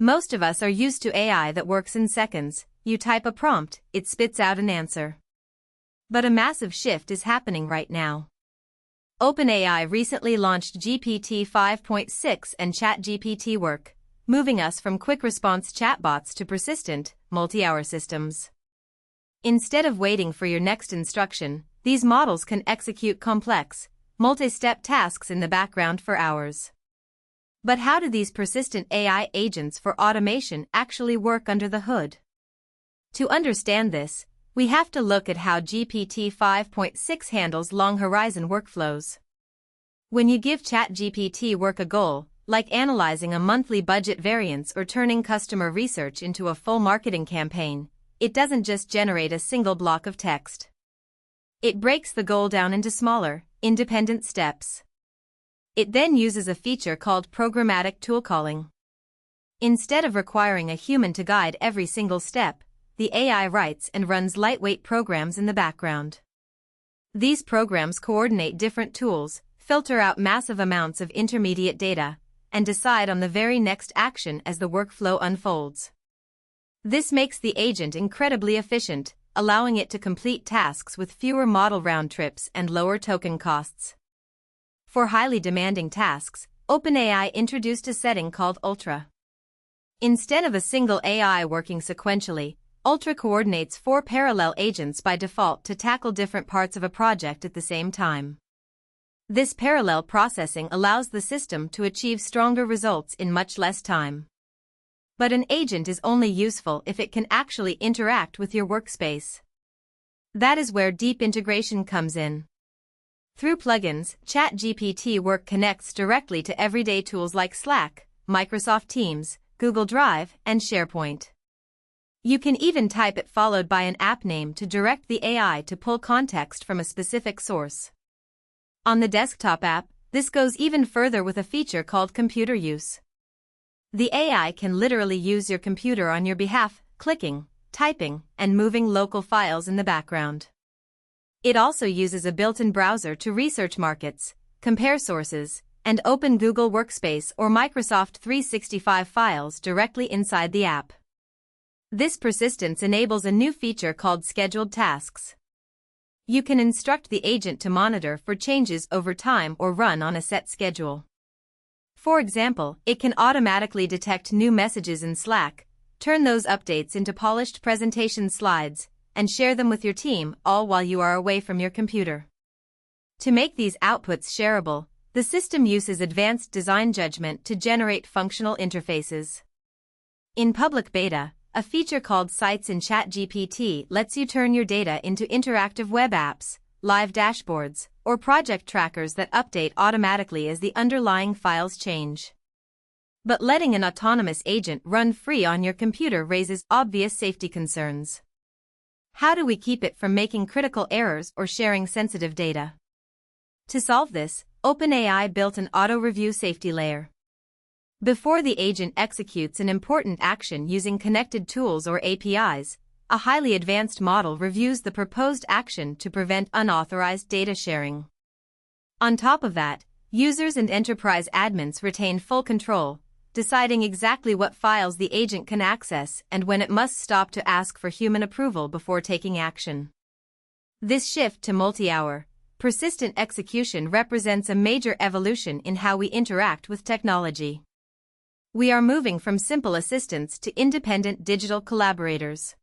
Most of us are used to AI that works in seconds. You type a prompt, it spits out an answer. But a massive shift is happening right now. OpenAI recently launched GPT-5.6 and ChatGPT Work, moving us from quick-response chatbots to persistent, multi-hour systems. Instead of waiting for your next instruction, these models can execute complex, multi-step tasks in the background for hours. But how do these persistent AI agents for automation actually work under the hood? To understand this, we have to look at how GPT 5.6 handles long-horizon workflows. When you give ChatGPT Work a goal, like analyzing a monthly budget variance or turning customer research into a full marketing campaign, it doesn't just generate a single block of text. It breaks the goal down into smaller, independent steps. It then uses a feature called Programmatic Tool Calling. Instead of requiring a human to guide every single step, the AI writes and runs lightweight programs in the background. These programs coordinate different tools, filter out massive amounts of intermediate data, and decide on the very next action as the workflow unfolds. This makes the agent incredibly efficient, allowing it to complete tasks with fewer model round trips and lower token costs. For highly demanding tasks, OpenAI introduced a setting called Ultra. Instead of a single AI working sequentially, Ultra coordinates 4 parallel agents by default to tackle different parts of a project at the same time. This parallel processing allows the system to achieve stronger results in much less time. But an agent is only useful if it can actually interact with your workspace. That is where deep integration comes in. Through plugins, ChatGPT Work connects directly to everyday tools like Slack, Microsoft Teams, Google Drive, and SharePoint. You can even type it followed by an app name to direct the AI to pull context from a specific source. On the desktop app, this goes even further with a feature called computer use. The AI can literally use your computer on your behalf, clicking, typing, and moving local files in the background. It also uses a built-in browser to research markets, compare sources, and open Google Workspace or Microsoft 365 files directly inside the app. This persistence enables a new feature called scheduled tasks. You can instruct the agent to monitor for changes over time or run on a set schedule. For example, it can automatically detect new messages in Slack, turn those updates into polished presentation slides, and share them with your team, all while you are away from your computer. To make these outputs shareable, the system uses advanced design judgment to generate functional interfaces. In public beta, a feature called Sites in ChatGPT lets you turn your data into interactive web apps, live dashboards, or project trackers that update automatically as the underlying files change. But letting an autonomous agent run free on your computer raises obvious safety concerns. How do we keep it from making critical errors or sharing sensitive data? To solve this, OpenAI built an auto-review safety layer. Before the agent executes an important action using connected tools or APIs, a highly advanced model reviews the proposed action to prevent unauthorized data sharing. On top of that, users and enterprise admins retain full control, deciding exactly what files the agent can access and when it must stop to ask for human approval before taking action. This shift to multi-hour, persistent execution represents a major evolution in how we interact with technology. We are moving from simple assistants to independent digital collaborators.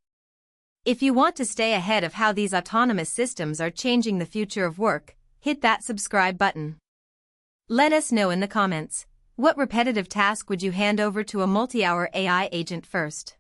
If you want to stay ahead of how these autonomous systems are changing the future of work, hit that subscribe button. Let us know in the comments, what repetitive task would you hand over to a multi-hour AI agent first?